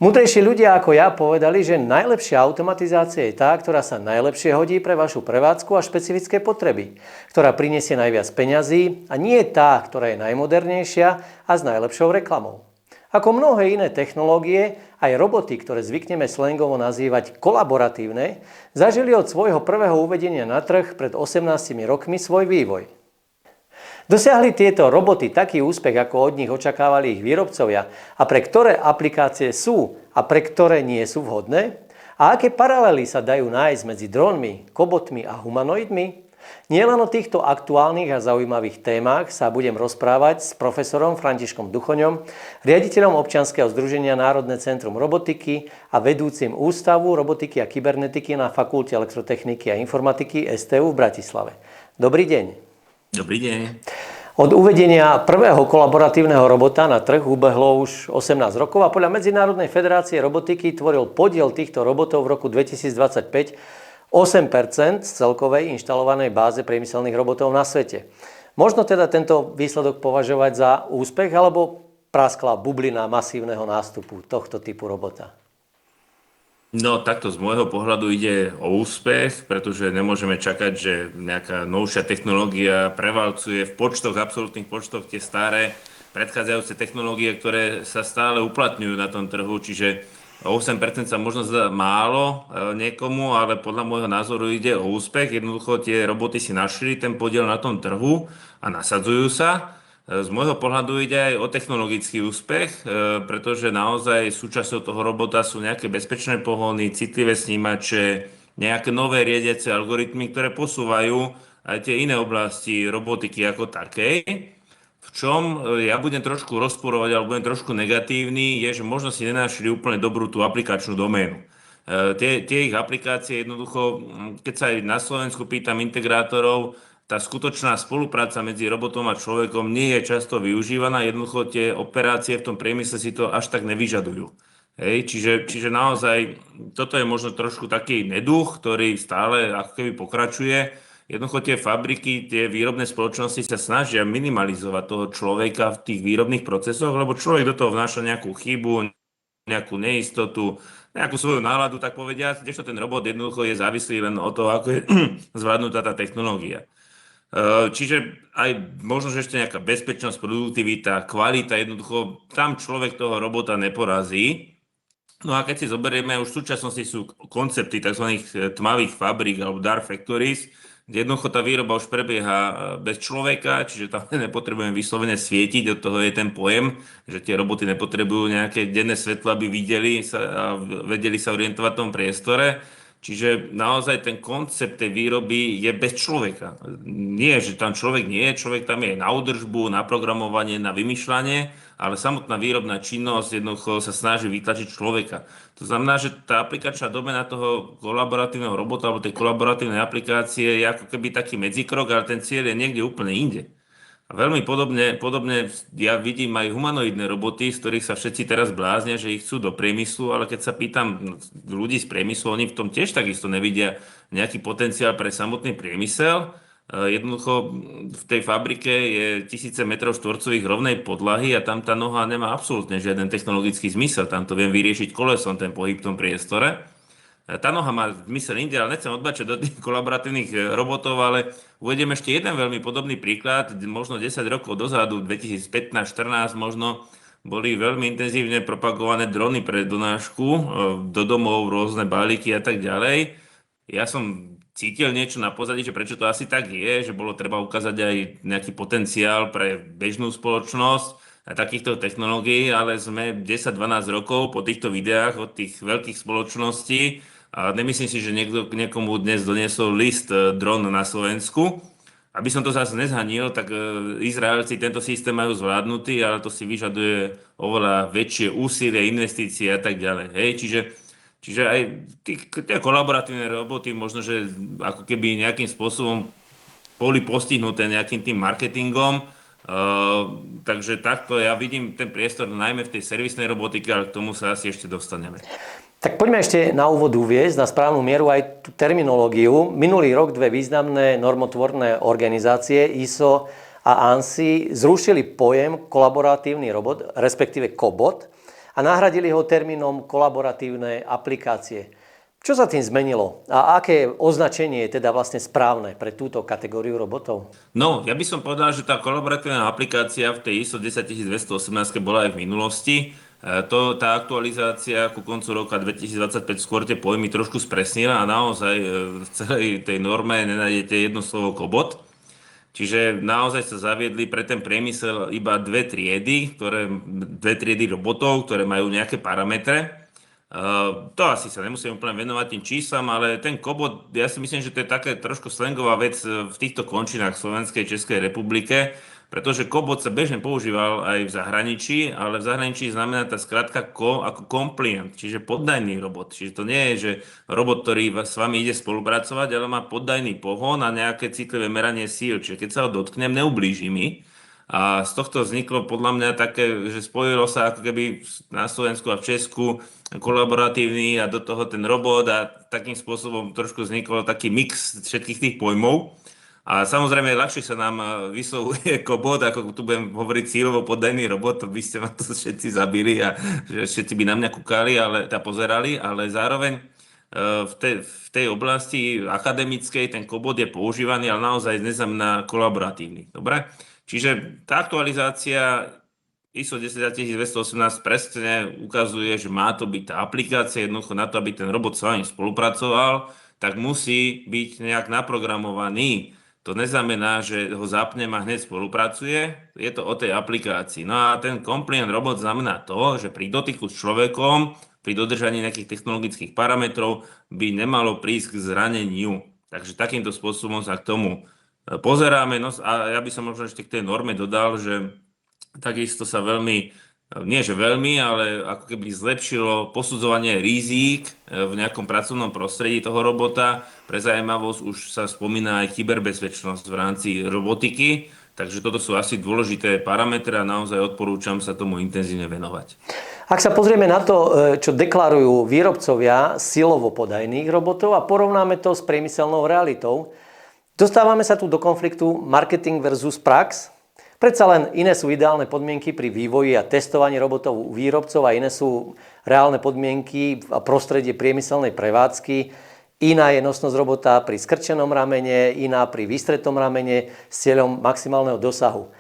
Múdrejší ľudia ako ja povedali, že najlepšia automatizácia je tá, ktorá sa najlepšie hodí pre vašu prevádzku a špecifické potreby, ktorá prinesie najviac peňazí a nie je tá, ktorá je najmodernejšia a s najlepšou reklamou. Ako mnohé iné technológie, aj roboty, ktoré zvykneme slangovo nazývať kolaboratívne, zažili od svojho prvého uvedenia na trh pred 18 rokmi svoj vývoj. Dosiahli tieto roboty taký úspech, ako od nich očakávali ich výrobcovia a pre ktoré aplikácie sú a pre ktoré nie sú vhodné? A aké paralely sa dajú nájsť medzi drónmi, kobotmi a humanoidmi? Nielen o týchto aktuálnych a zaujímavých témach sa budem rozprávať s profesorom Františkom Duchoňom, riaditeľom občianskeho združenia Národné centrum robotiky a vedúcim Ústavu robotiky a kybernetiky na Fakulte elektrotechniky a informatiky STU v Bratislave. Dobrý deň. Dobrý deň. Od uvedenia prvého kolaboratívneho robota na trh ubehlo už 18 rokov a podľa Medzinárodnej federácie robotiky tvoril podiel týchto robotov v roku 2025 8% z celkovej inštalovanej báze priemyselných robotov na svete. Možno teda tento výsledok považovať za úspech alebo praskla bublina masívneho nástupu tohto typu robota? No takto z môjho pohľadu ide o úspech, pretože nemôžeme čakať, že nejaká novšia technológia prevalcuje v počtoch, absolútnych počtoch tie staré predchádzajúce technológie, ktoré sa stále uplatňujú na tom trhu, čiže 8% sa možno zdá málo niekomu, ale podľa môjho názoru ide o úspech. Jednoducho tie roboty si našli ten podiel na tom trhu a nasadzujú sa. Z môjho pohľadu ide aj o technologický úspech, pretože naozaj súčasťou toho robota sú nejaké bezpečné pohony, citlivé snímače, nejaké nové riadiace algoritmy, ktoré posúvajú aj tie iné oblasti robotiky ako takej. V čom ja budem trošku rozporovať alebo budem trošku negatívny, je, že možno si nenašli úplne dobrú tú aplikačnú doménu. Tie ich aplikácie jednoducho, keď sa aj na Slovensku pýtam integrátorov, tá skutočná spolupráca medzi robotom a človekom nie je často využívaná, jednoducho tie operácie v tom priemysle si to až tak nevyžadujú. Hej, čiže naozaj toto je možno trošku taký neduch, ktorý stále ako keby pokračuje. Jednoducho tie fabriky, tie výrobné spoločnosti sa snažia minimalizovať toho človeka v tých výrobných procesoch, lebo človek do toho vnáša nejakú chybu, nejakú neistotu, nejakú svoju náladu, tak povediať, kdežto ten robot jednoducho je závislý len od toho, ako je zvládnutá tá technológia. Čiže aj možno, že ešte nejaká bezpečnosť, produktivita, kvalita, jednoducho tam človek toho robota neporazí. No a keď si zoberieme, už v súčasnosti sú koncepty tzv. Tmavých fabrík alebo dark factories, kde jednoducho tá výroba už prebieha bez človeka, čiže tam nepotrebujeme vyslovene svietiť, od toho je ten pojem, že tie roboty nepotrebujú nejaké denné svetlo, aby videli sa a vedeli sa orientovať v tom priestore. Čiže naozaj ten koncept tej výroby je bez človeka. Nie, že tam človek nie je, človek tam je na údržbu, na programovanie, na vymýšľanie, ale samotná výrobná činnosť jednoducho sa snaží vytlačiť človeka. To znamená, že tá aplikačná domena toho kolaboratívneho robota alebo tej kolaboratívnej aplikácie je ako keby taký medzikrok, ale ten cieľ je niekde úplne inde. A veľmi podobne ja vidím aj humanoidné roboty, z ktorých sa všetci teraz bláznia, že ich chcú do priemyslu, ale keď sa pýtam ľudí z priemyslu, oni v tom tiež takisto nevidia nejaký potenciál pre samotný priemysel. Jednoducho v tej fabrike je 1000 metrov štvorcových rovnej podlahy a tam tá noha nemá absolútne žiaden technologický zmysel. Tam to viem vyriešiť kolesom, ten pohyb v tom priestore. Tá noha má zmysel inde, ale nechcem odbačať do tých kolaboratívnych robotov, ale uvediem ešte jeden veľmi podobný príklad. Možno 10 rokov dozadu, 2015-14 možno, boli veľmi intenzívne propagované drony pre donášku do domov, rôzne balíky a tak ďalej. Ja som cítil niečo na pozadí, že prečo to asi tak je, že bolo treba ukázať aj nejaký potenciál pre bežnú spoločnosť a takýchto technológií, ale sme 10-12 rokov po týchto videách od tých veľkých spoločností a nemyslím si, že niekomu dnes doniesol list dron na Slovensku. Aby som to zase nezhanil, tak Izraelci tento systém majú zvládnutý, ale to si vyžaduje oveľa väčšie úsilie, investície a tak ďalej. Hej, čiže aj tie kolaboratívne roboty možno, že ako keby nejakým spôsobom boli postihnuté nejakým tým marketingom. Takže takto ja vidím ten priestor najmä v tej servisnej robotike, ale k tomu sa asi ešte dostaneme. Tak poďme ešte na úvod uviesť na správnu mieru aj tú terminológiu. Minulý rok dve významné normotvorné organizácie ISO a ANSI zrušili pojem kolaboratívny robot, respektíve kobot, a nahradili ho termínom kolaboratívne aplikácie. Čo sa tým zmenilo a aké označenie je teda vlastne správne pre túto kategóriu robotov? No, ja by som povedal, že tá kolaboratívna aplikácia v tej ISO 10218 bola aj v minulosti. Tá aktualizácia ku koncu roka 2025 skôr tie pojmy trošku spresnila a naozaj v celej tej norme nenájdete jedno slovo kobot. Čiže naozaj sa zaviedli pre ten priemysel iba dve triedy robotov, ktoré majú nejaké parametre. To asi sa nemusím úplne venovať tým číslam, ale ten kobot, ja si myslím, že to je také trošku slangová vec v týchto končinách Slovenskej Českej republike, pretože kobot sa bežne používal aj v zahraničí, ale v zahraničí znamená tá skratka ako compliant, čiže poddajný robot. Čiže to nie je, že robot, ktorý s vami ide spolupracovať, ale má poddajný pohon a nejaké citlivé meranie síl. Čiže keď sa ho dotknem, neublíži mi. A z tohto vzniklo podľa mňa také, že spojilo sa ako keby na Slovensku a v Česku kolaboratívny a do toho ten robot a takým spôsobom trošku vznikol taký mix všetkých tých pojmov. A samozrejme ľahšie sa nám vyslovuje kobot, ako tu budem hovoriť cieľovo poddajný robot, to by ste ma to všetci zabili a že všetci by na mňa kúkali, pozerali, ale zároveň v tej oblasti akademickej ten kobot je používaný, ale naozaj neznamená kolaboratívny. Dobre? Čiže tá aktualizácia ISO 10218 presne ukazuje, že má to byť tá aplikácia, jednoducho na to, aby ten robot s vami spolupracoval, tak musí byť nejak naprogramovaný. To neznamená, že ho zapnem a hneď spolupracuje, je to o tej aplikácii. No a ten compliant robot znamená to, že pri dotyku s človekom, pri dodržaní nejakých technologických parametrov by nemalo prísť k zraneniu. Takže takýmto spôsobom sa k tomu pozeráme. No a ja by som možno ešte k tej norme dodal, že takisto sa nie že veľmi, ale ako keby zlepšilo posudzovanie rizík v nejakom pracovnom prostredí toho robota. Pre zaujímavosť už sa spomína aj kyberbezpečnosť v rámci robotiky, takže toto sú asi dôležité parametre a naozaj odporúčam sa tomu intenzívne venovať. Ak sa pozrieme na to, čo deklarujú výrobcovia silovo podajných robotov a porovnáme to s priemyselnou realitou, dostávame sa tu do konfliktu marketing versus prax. Predsa len iné sú ideálne podmienky pri vývoji a testovaní robotov u výrobcov a iné sú reálne podmienky a prostredie priemyselnej prevádzky. Iná je nosnosť robota pri skrčenom ramene, iná pri vystretom ramene s cieľom maximálneho dosahu.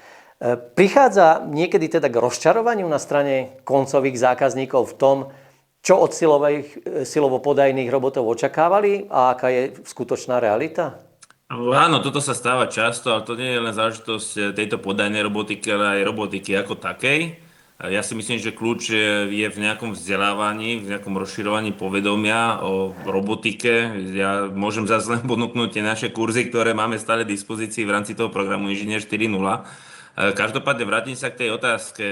Prichádza niekedy teda k rozčarovaniu na strane koncových zákazníkov v tom, čo od silovo podajných robotov očakávali a aká je skutočná realita? Áno, toto sa stáva často, ale to nie je len záležitosť tejto podajnej robotiky, ale aj robotiky ako takej. Ja si myslím, že kľúč je v nejakom vzdelávaní, v nejakom rozširovaní povedomia o robotike. Ja môžem zase len ponúknuť tie naše kurzy, ktoré máme stále v dispozícii v rámci toho programu Inžinier 4.0. Každopádne vrátim sa k tej otázke.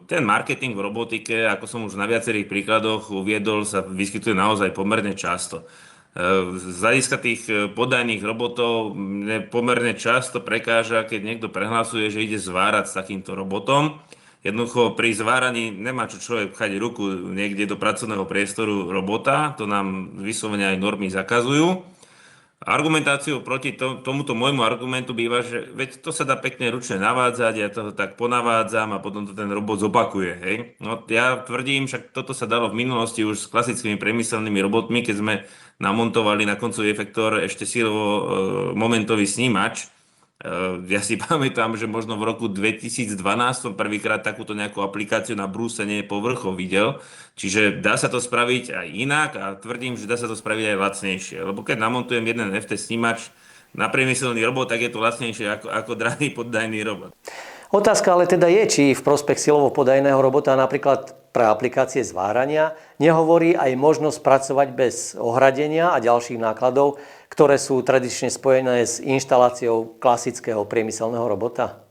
Ten marketing v robotike, ako som už na viacerých príkladoch uviedol, sa vyskytuje naozaj pomerne často. Z hľadiska tých podajných robotov mne pomerne často prekáža, keď niekto prehlasuje, že ide zvárať s takýmto robotom. Jednoducho pri zváraní nemá čo človek pchať ruku niekde do pracovného priestoru robota, to nám vyslovene aj normy zakazujú. Argumentáciou proti tomuto môjmu argumentu býva, že veď to sa dá pekne ručne navádzať, ja to tak ponavádzam a potom to ten robot zopakuje. Hej? No ja tvrdím, však toto sa dalo v minulosti už s klasickými priemyselnými robotmi, keď sme namontovali na koncový efektor ešte silovo momentový snímač. Ja si pamätám, že možno v roku 2012 som prvýkrát takúto nejakú aplikáciu na brúsenie povrchov videl. Čiže dá sa to spraviť aj inak a tvrdím, že dá sa to spraviť aj lacnejšie. Lebo keď namontujem jeden FT snímač na priemyselný robot, tak je to lacnejšie ako drahý poddajný robot. Otázka ale teda je, či v prospech silovo podajného robota napríklad pre aplikácie zvárania nehovorí aj možnosť pracovať bez ohradenia a ďalších nákladov, ktoré sú tradične spojené s inštaláciou klasického priemyselného robota?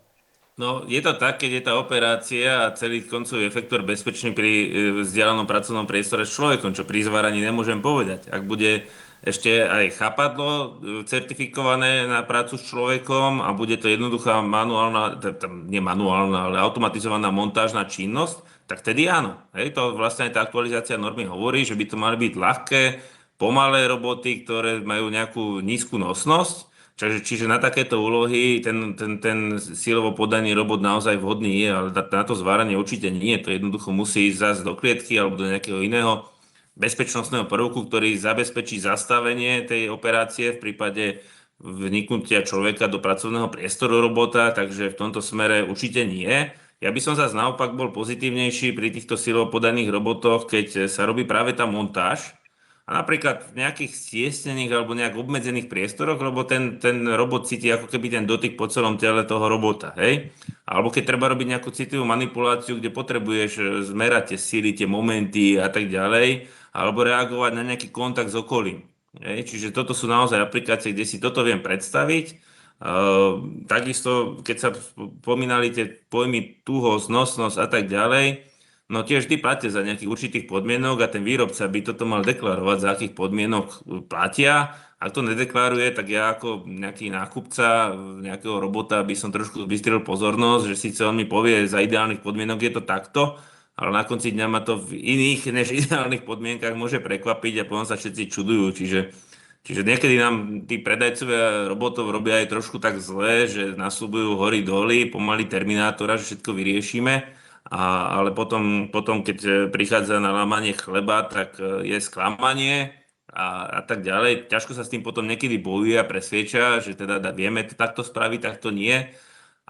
No, je to tak, keď je tá operácia a celý koncový efektor bezpečný pri vzdialenom pracovnom priestore s človekom, čo pri zváraní nemôžem povedať. Ak bude ešte aj chápadlo certifikované na prácu s človekom a bude to jednoduchá manuálna, nie manuálna, ale automatizovaná montážna činnosť, tak tedy áno. Hej, to vlastne aj tá aktualizácia normy hovorí, že by to mali byť ľahké, pomalé roboty, ktoré majú nejakú nízku nosnosť. Čiže na takéto úlohy ten silovo podaný robot naozaj vhodný je, ale na to zváranie určite nie. To jednoducho musí ísť zase do klietky alebo do nejakého iného bezpečnostného prvku, ktorý zabezpečí zastavenie tej operácie v prípade vniknutia človeka do pracovného priestoru robota, takže v tomto smere určite nie. Ja by som zase naopak bol pozitívnejší pri týchto silovo podaných robotoch, keď sa robí práve tá montáž, a napríklad v nejakých stiesnených alebo nejak obmedzených priestoroch, lebo ten robot cíti ako keby ten dotyk po celom tele toho robota, hej? Alebo keď treba robiť nejakú citlivú manipuláciu, kde potrebuješ zmerať tie síly, tie momenty a tak ďalej, alebo reagovať na nejaký kontakt s okolím. Hej? Čiže toto sú naozaj aplikácie, kde si toto viem predstaviť. Takisto, keď sa spomínali tie pojmy tuhosť, nosnosť a tak ďalej, no tiež vždy platia za nejakých určitých podmienok a ten výrobca by toto mal deklarovať, za akých podmienok platia. Ak to nedeklaruje, tak ja ako nejaký nákupca nejakého robota by som trošku zbystril pozornosť, že síce on mi povie, za ideálnych podmienok je to takto, ale na konci dňa ma to v iných než ideálnych podmienkach môže prekvapiť a potom sa všetci čudujú. Čiže niekedy nám tí predajcovia robotov robia aj trošku tak zle, že nasľubujú hory doly, pomaly Terminátora, že všetko vyriešime. Ale potom, keď prichádza na lámanie chleba, tak je sklamanie a tak ďalej. Ťažko sa s tým potom niekedy bojuje a presvieča, že teda vieme to takto spraviť, takto nie.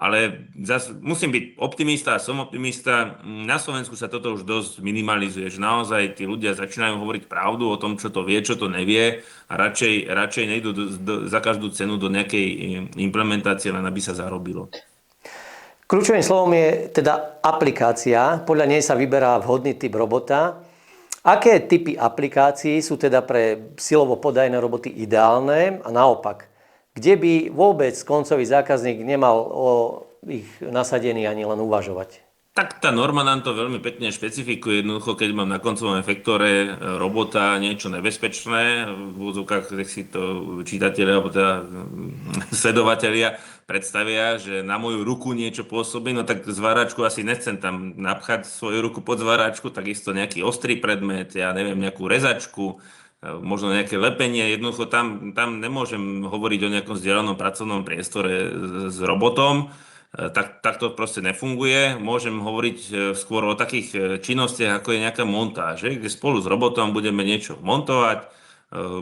Ale zase musím byť optimista a som optimista. Na Slovensku sa toto už dosť minimalizuje, že naozaj tí ľudia začínajú hovoriť pravdu o tom, čo to vie, čo to nevie a radšej nejdú za každú cenu do nejakej implementácie, len aby sa zarobilo. Kľúčovým slovom je teda aplikácia. Podľa nej sa vyberá vhodný typ robota. Aké typy aplikácií sú teda pre silovo podajné roboty ideálne a naopak? Kde by vôbec koncový zákazník nemal o ich nasadení ani len uvažovať? Tak tá norma nám to veľmi pekne špecifikuje. Jednoducho, keď mám na koncovom efektore robota niečo nebezpečné, v úvodzovkách nech si to čitatelia alebo teda sledovatelia predstavia, že na moju ruku niečo pôsobí, no tak zváračku asi nechcem tam napchať svoju ruku pod zváračku, takisto nejaký ostrý predmet, ja neviem, nejakú rezačku, možno nejaké lepenie. Jednoducho tam nemôžem hovoriť o nejakom vzdialenom pracovnom priestore s robotom. Tak to proste nefunguje. Môžem hovoriť skôr o takých činnostiach, ako je nejaká montáž, kde spolu s robotom budeme niečo montovať,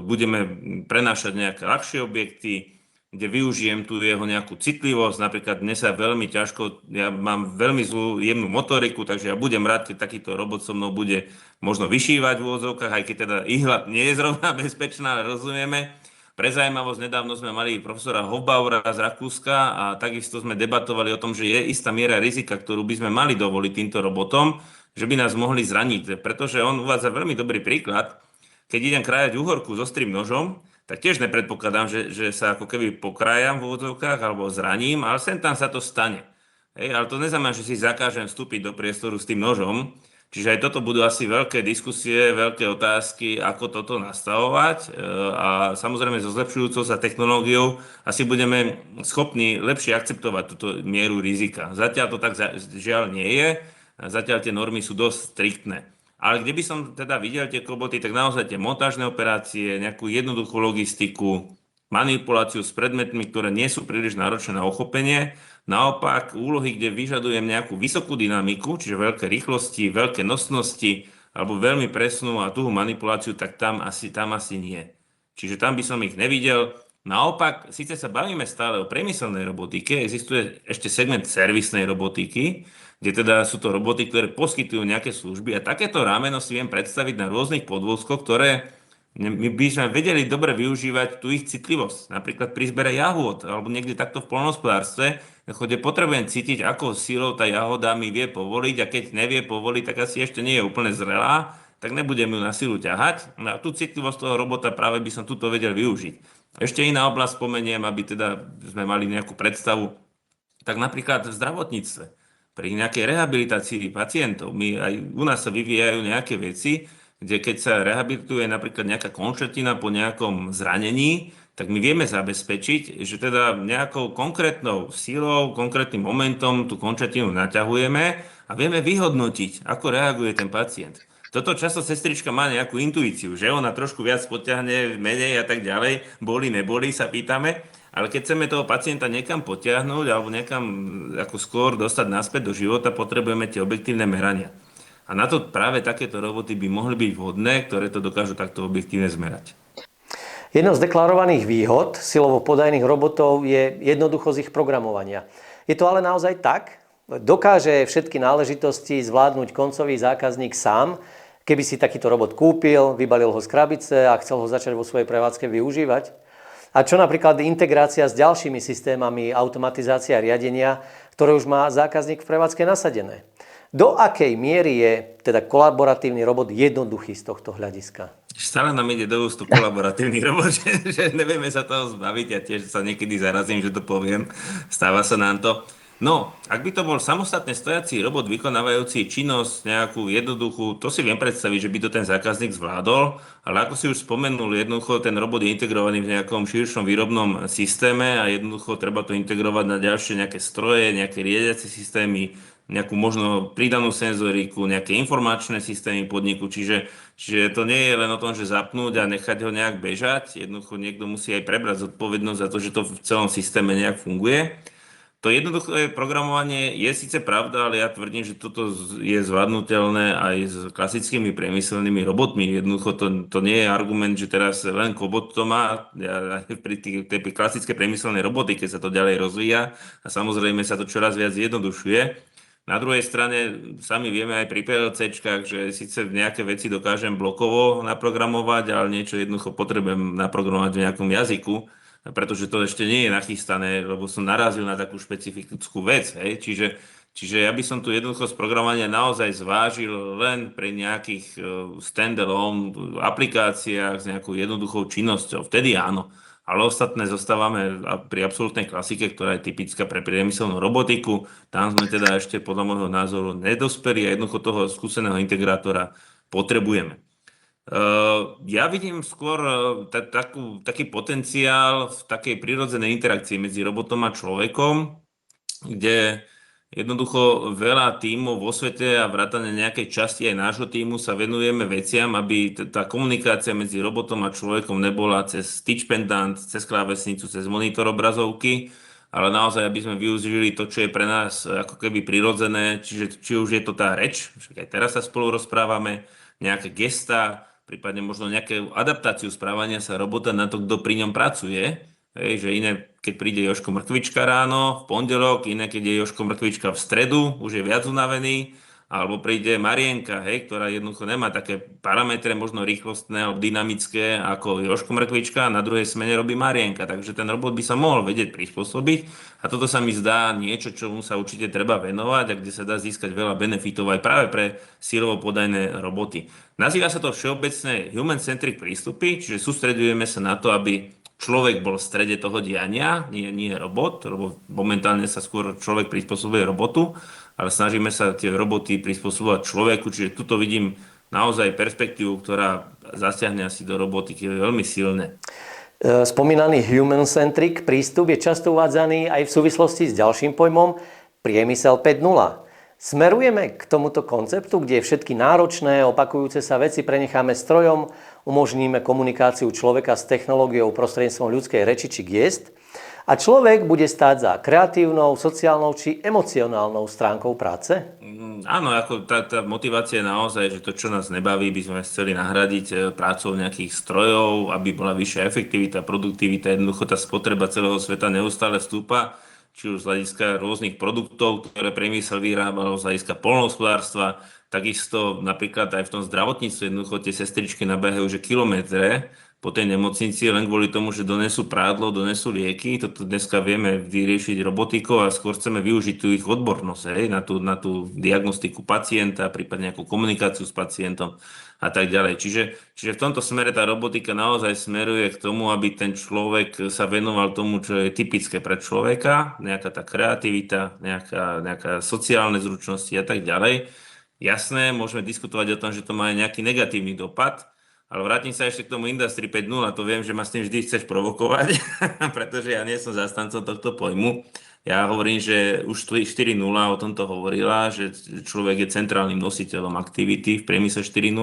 budeme prenášať nejaké ľahšie objekty, kde využijem tu jeho nejakú citlivosť. Napríklad dnes sa veľmi ťažko, ja mám veľmi zlú jemnú motoriku, takže ja budem rád, keď takýto robot so mnou bude možno vyšívať v úvodzovkách, aj keď teda ihla nie je zrovna bezpečná, ale rozumieme. Pre zaujímavosť, nedávno sme mali profesora Hofbauera z Rakúska a takisto sme debatovali o tom, že je istá miera rizika, ktorú by sme mali dovoliť týmto robotom, že by nás mohli zraniť. Pretože on uvádza veľmi dobrý príklad. Keď idem krájať uhorku s ostrým nožom, tak tiež nepredpokladám, že sa ako keby pokrájam v úvodzovkách alebo zraním, ale sem tam sa to stane. Ale to neznamená, že si zakážem vstúpiť do priestoru s tým nožom. Čiže aj toto budú asi veľké diskusie, veľké otázky, ako toto nastavovať a samozrejme so zlepšujúcou sa technológiou asi budeme schopní lepšie akceptovať túto mieru rizika. Zatiaľ to tak žiaľ nie je, zatiaľ tie normy sú dosť striktné. Ale kde by som teda videl tie roboty, tak naozaj tie montážne operácie, nejakú jednoduchú logistiku, manipuláciu s predmetmi, ktoré nie sú príliš náročné na uchopenie. Naopak, úlohy, kde vyžadujem nejakú vysokú dynamiku, čiže veľké rýchlosti, veľké nosnosti, alebo veľmi presnú a tuhú manipuláciu, tak tam asi nie. Čiže tam by som ich nevidel. Naopak, síce sa bavíme stále o priemyselnej robotike, existuje ešte segment servisnej robotiky, kde teda sú to roboty, ktoré poskytujú nejaké služby a takéto rámeno si viem predstaviť na rôznych podvozkoch, ktoré my by sme vedeli dobre využívať tú ich citlivosť. Napríklad pri zbere jahôd alebo niekde takto v poľnohospodárstve, kde potrebujem cítiť, ako silou tá jahoda mi vie povoliť a keď nevie povoliť, tak asi ešte nie je úplne zrelá, tak nebudem ju na silu ťahať. A tú citlivosť toho robota práve by som tuto vedel využiť. Ešte iná oblasť spomeniem, aby teda sme mali nejakú predstavu, tak napríklad v zdravotníctve, pri nejakej rehabilitácii pacientov. Aj u nás sa vyvíjajú nejaké veci, kde keď sa rehabilituje napríklad nejaká končatina po nejakom zranení, tak my vieme zabezpečiť, že teda nejakou konkrétnou sílou, konkrétnym momentom tú končatinu naťahujeme a vieme vyhodnotiť, ako reaguje ten pacient. Toto často sestrička má nejakú intuíciu, že ona trošku viac potiahne, menej a tak ďalej, boli, neboli, sa pýtame. Ale keď chceme toho pacienta niekam potiahnuť alebo niekam ako skôr dostať naspäť do života, potrebujeme tie objektívne merania. A na to práve takéto roboty by mohli byť vhodné, ktoré to dokážu takto objektívne zmerať. Jednou z deklarovaných výhod silovo podajných robotov je jednoduchosť ich programovania. Je to ale naozaj tak? Dokáže všetky náležitosti zvládnuť koncový zákazník sám, keby si takýto robot kúpil, vybalil ho z krabice a chcel ho začať vo svojej prevádzke využívať? A čo napríklad integrácia s ďalšími systémami automatizácie a riadenia, ktoré už má zákazník v prevádzke nasadené? Do akej miery je teda kolaboratívny robot jednoduchý z tohto hľadiska? Stále nám ide do ústu kolaboratívny robot, že nevieme sa toho zbaviť. Ja tiež sa niekedy zarazím, že to poviem. Stáva sa nám to. No, ak by to bol samostatne stojací robot vykonávajúci činnosť nejakú jednoduchú, to si viem predstaviť, že by to ten zákazník zvládol, ale ako si už spomenul, jednoducho ten robot je integrovaný v nejakom širšom výrobnom systéme a jednoducho treba to integrovať na ďalšie nejaké stroje, nejaké riadiace systémy, nejakú možno pridanú senzoriku, nejaké informačné systémy podniku, čiže to nie je len o tom, že zapnúť a nechať ho nejak bežať, jednoducho niekto musí aj prebrať zodpovednosť za to, že to v celom systéme nejak funguje. To jednoduché programovanie je síce pravda, ale ja tvrdím, že toto je zvládnutelné aj s klasickými priemyselnými robotmi. Jednoducho to nie je argument, že teraz len kobot to má. Pri tej klasické priemyselnej robotike sa to ďalej rozvíja a samozrejme sa to čoraz viac zjednodušuje. Na druhej strane sami vieme aj pri PLCčkách, že síce nejaké veci dokážem blokovo naprogramovať, ale niečo jednoducho potrebujem naprogramovať v nejakom jazyku, pretože to ešte nie je nachystané, lebo som narazil na takú špecifickú vec. Hej. Čiže ja by som tu jednoducho z programovania naozaj zvážil len pri nejakých standalone aplikáciách s nejakou jednoduchou činnosťou. Vtedy áno. Ale ostatné zostávame pri absolútnej klasike, ktorá je typická pre priemyselnú robotiku. Tam sme teda ešte podľa môjho názoru nedospeli a jednoducho toho skúseného integrátora potrebujeme. Ja vidím skôr taký potenciál v takej prirodzenej interakcii medzi robotom a človekom, kde jednoducho veľa tímov vo svete a vrátane nejakej časti aj nášho tímu sa venujeme veciam, aby tá komunikácia medzi robotom a človekom nebola cez touch pendant, cez klávesnicu, cez monitor obrazovky, ale naozaj, aby sme využili to, čo je pre nás ako keby prirodzené, čiže či už je to tá reč, však aj teraz sa spolu rozprávame, nejaké gestá, prípadne možno nejakú adaptáciu správania sa robota na to, kto pri ňom pracuje. Hej, že iné, keď príde Jožko Mrkvička ráno, v pondelok, iné, keď je Jožko Mrkvička v stredu, už je viac unavený, alebo príde Marienka, hej, ktorá jednoducho nemá také parametre, možno rýchlostné alebo dynamické, ako Jožko Mrkvička, a na druhej smene robí Marienka, takže ten robot by sa mohol vedieť prispôsobiť a toto sa mi zdá niečo, čomu sa určite treba venovať a kde sa dá získať veľa benefitov aj práve pre silovo podajné roboty. Nazýva sa to všeobecné human-centric prístupy, čiže sústredujeme sa na to, aby človek bol v strede toho diania, nie robot, lebo momentálne sa skôr človek prispôsobuje robotu, ale snažíme sa tie roboty prispôsobovať človeku, čiže tuto vidím naozaj perspektívu, ktorá zasiahne asi do robotiky veľmi silne. Spomínaný human-centric prístup je často uvádzaný aj v súvislosti s ďalším pojmom priemysel 5.0. Smerujeme k tomuto konceptu, kde všetky náročné, opakujúce sa veci prenecháme strojom, umožníme komunikáciu človeka s technológiou prostredníctvom ľudskej reči či gest a človek bude stáť za kreatívnou, sociálnou či emocionálnou stránkou práce? Áno, ako tá motivácia je naozaj, že to, čo nás nebaví, by sme chceli nahradiť prácou nejakých strojov, aby bola vyššia efektivita, produktivita, jednoducho tá spotreba celého sveta neustále vstúpa, či už z hľadiska rôznych produktov, ktoré priemysel vyrábal, z hľadiska poľnohospodárstva, takisto napríklad aj v tom zdravotníctve jednoducho tie sestričky nabehajú že kilometre po tej nemocnici len kvôli tomu, že donesú prádlo, donesú lieky. Toto dneska vieme vyriešiť robotikou a skôr chceme využiť tú ich odbornosť, na tú diagnostiku pacienta, prípadne nejakú komunikáciu s pacientom a tak ďalej. Čiže v tomto smere tá robotika naozaj smeruje k tomu, aby ten človek sa venoval tomu, čo je typické pre človeka, nejaká tá kreativita, nejaká sociálne zručnosti a tak ďalej. Jasné, môžeme diskutovať o tom, že to má aj nejaký negatívny dopad, ale vrátim sa ešte k tomu Industry 5.0, to viem, že ma s tým vždy chceš provokovať, pretože ja nie som zastancom tohto pojmu. Ja hovorím, že už 4.0 o tomto hovorila, že človek je centrálnym nositeľom aktivity v priemysle 4.0.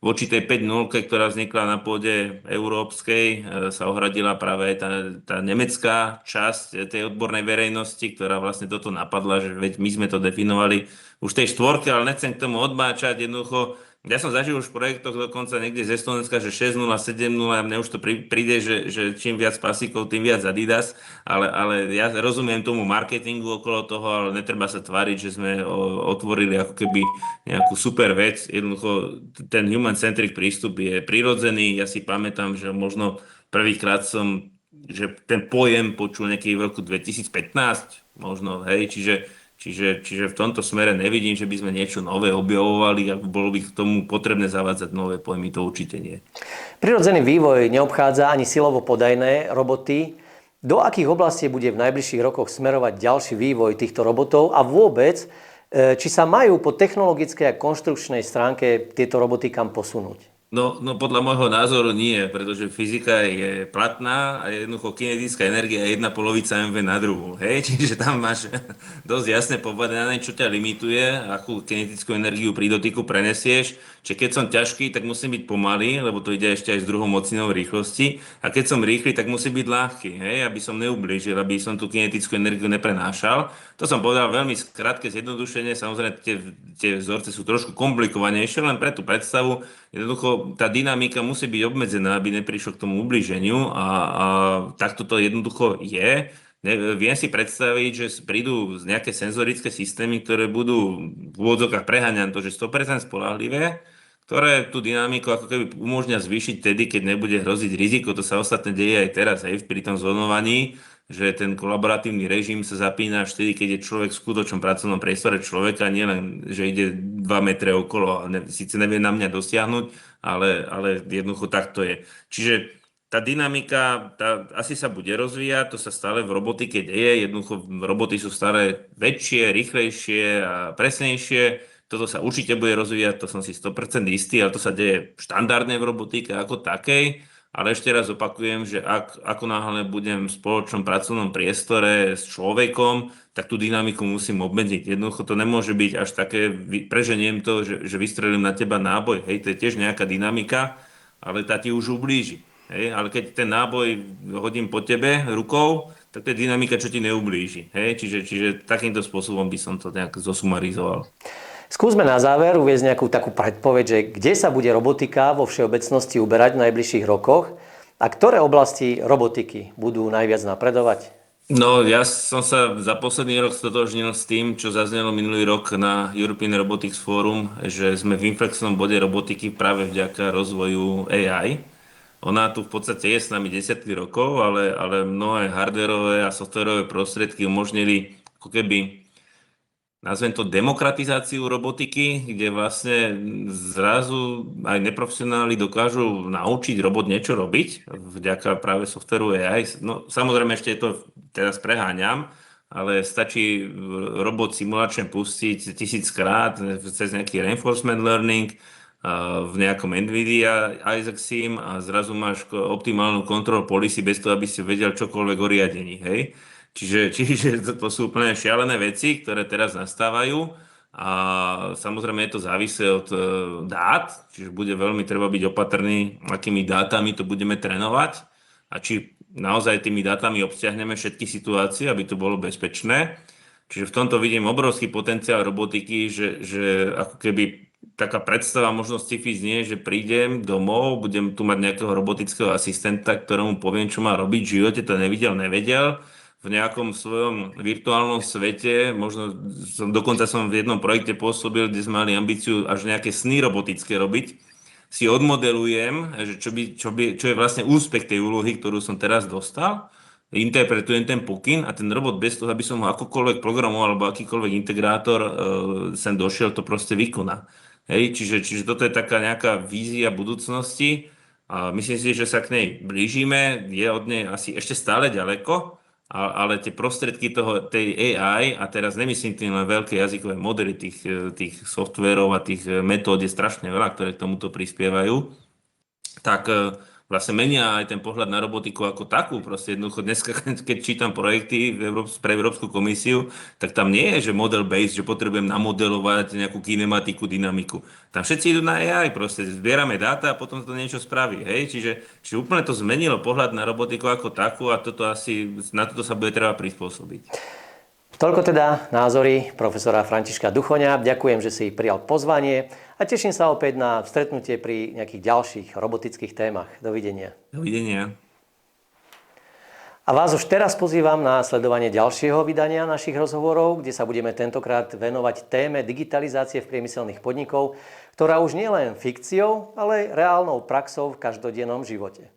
voči tej 5.0, ktorá vznikla na pôde európskej, sa ohradila práve aj tá nemecká časť tej odbornej verejnosti, ktorá vlastne toto napadla, že veď my sme to definovali už v tej štvorke, ale nechcem k tomu odbáčať. Jednoducho, ja som zažil už v projektoch dokonca niekde z Estonska, že 6.0, 7.0 a mne už to príde, že čím viac pasíkov, tým viac Adidas, ale ja rozumiem tomu marketingu okolo toho, ale netreba sa tváriť, že sme otvorili ako keby nejakú super vec. Jednoducho ten human-centric prístup je prirodzený. Ja si pamätám, že možno prvýkrát že ten pojem počul niekedy v roku 2015, možno, hej, čiže v tomto smere nevidím, že by sme niečo nové objavovali a bolo by k tomu potrebné zavádzať nové pojmy, to určite nie. Prirodzený vývoj neobchádza ani silovo podajné roboty. Do akých oblastí bude v najbližších rokoch smerovať ďalší vývoj týchto robotov a vôbec, či sa majú po technologickej a konštrukčnej stránke tieto roboty kam posunúť? No podľa môjho názoru nie, pretože fyzika je platná a jednoducho kinetická energia je 1/2 mv na druhú. Hej? Čiže tam máš dosť jasne povedané, čo ťa limituje, akú kinetickú energiu pri dotyku prenesieš. Čiže keď som ťažký, tak musím byť pomalý, lebo to ide ešte aj s druhou mocninou rýchlosti. A keď som rýchly, tak musí byť ľahký, hej? Aby som neublížil, aby som tú kinetickú energiu neprenášal. To som povedal veľmi skrátke, zjednodušene. Samozrejme, tie vzorce sú trošku komplikovanejšie, len pre tú predstavu. Jednoducho tá dynamika musí byť obmedzená, aby neprišlo k tomu ublíženiu a takto to jednoducho je. Viem si predstaviť, že prídu nejaké senzorické systémy, ktoré budú v úvodzovkách preháňať to, že 100% spoľahlivé, ktoré tú dynamiku ako keby umožňa zvýšiť tedy, keď nebude hroziť riziko. To sa ostatne deje aj teraz, aj pri tom zonovaní, že ten kolaboratívny režim sa zapína až vtedy, keď je človek v skutočnom pracovnom priestore človeka, nielen, že ide 2 metre okolo a síce nevie na mňa dosiahnuť, ale jednoducho takto je. Čiže tá dynamika asi sa bude rozvíjať, to sa stále v robotike deje, jednoducho roboty sú stále väčšie, rýchlejšie a presnejšie. Toto sa určite bude rozvíjať, to som si 100% istý, ale to sa deje štandardne v robotike ako takej. Ale ešte raz opakujem, že ako náhle budem v spoločnom pracovnom priestore s človekom, tak tú dynamiku musím obmedziť. Jednoducho to nemôže byť až také, preženiem to, že vystrelím na teba náboj. Hej, to je tiež nejaká dynamika, ale tá ti už ublíži. Hej, ale keď ten náboj hodím po tebe rukou, tak to je dynamika, čo ti neublíži. Hej, čiže takýmto spôsobom by som to nejak zosumarizoval. Skúsme na záver uviesť nejakú takú predpoveď, že kde sa bude robotika vo všeobecnosti uberať v najbližších rokoch a ktoré oblasti robotiky budú najviac napredovať? No, ja som sa za posledný rok stotožnil s tým, čo zaznelo minulý rok na European Robotics Forum, že sme v inflexnom bode robotiky práve vďaka rozvoju AI. Ona tu v podstate je s nami desiatky rokov, ale mnohé hardwareové a softwareové prostriedky umožnili ako keby nazvem to demokratizáciu robotiky, kde vlastne zrazu aj neprofesionáli dokážu naučiť robot niečo robiť vďaka práve softwaru AI. No, samozrejme ešte to teraz preháňam, ale stačí robot simulačne pustiť 1000-krát cez nejaký reinforcement learning v nejakom NVIDIA Isaac Sim a zrazu máš optimálnu control policy bez toho, aby si vedel čokoľvek o riadení, hej? Čiže to sú úplne šialené veci, ktoré teraz nastávajú a samozrejme je to závisí od dát, čiže bude veľmi treba byť opatrný, akými dátami to budeme trénovať a či naozaj tými dátami obsiahneme všetky situácie, aby to bolo bezpečné. Čiže v tomto vidím obrovský potenciál robotiky, že ako keby taká predstava možno sci-fi znie, že prídem domov, budem tu mať nejakého robotického asistenta, ktorému poviem, čo má robiť, v živote to nevedel, v nejakom svojom virtuálnom svete, možno dokonca som v jednom projekte pôsobil, kde sme mali ambíciu až nejaké sny robotické robiť, si odmodelujem, že čo je vlastne úspech tej úlohy, ktorú som teraz dostal, interpretujem ten pokyn a ten robot bez toho, aby som ho akokoľvek programoval alebo akýkoľvek integrátor sem došiel, to proste vykoná. Hej, čiže toto je taká nejaká vízia budúcnosti a myslím si, že sa k nej blížime, je od nej asi ešte stále ďaleko, ale tie prostriedky tej AI, a teraz nemyslím tým len veľké jazykové modely, tých softverov a tých metód je strašne veľa, ktoré k tomuto prispievajú, tak vlastne menia aj ten pohľad na robotiku ako takú. Proste jednoducho dneska, keď čítam projekty pre Európsku komisiu, tak tam nie je, že model-based, že potrebujem namodelovať nejakú kinematiku, dynamiku. Tam všetci idú na AI, proste zbierame dáta a potom to niečo spraví. Hej? Čiže úplne to zmenilo pohľad na robotiku ako takú a na toto sa bude treba prispôsobiť. Toľko teda názory profesora Františka Duchoňa. Ďakujem, že si prijal pozvanie a teším sa opäť na stretnutie pri nejakých ďalších robotických témach. Dovidenia. Dovidenia. A vás už teraz pozývam na sledovanie ďalšieho vydania našich rozhovorov, kde sa budeme tentokrát venovať téme digitalizácie v priemyselných podnikov, ktorá už nie len fikciou, ale reálnou praxou v každodennom živote.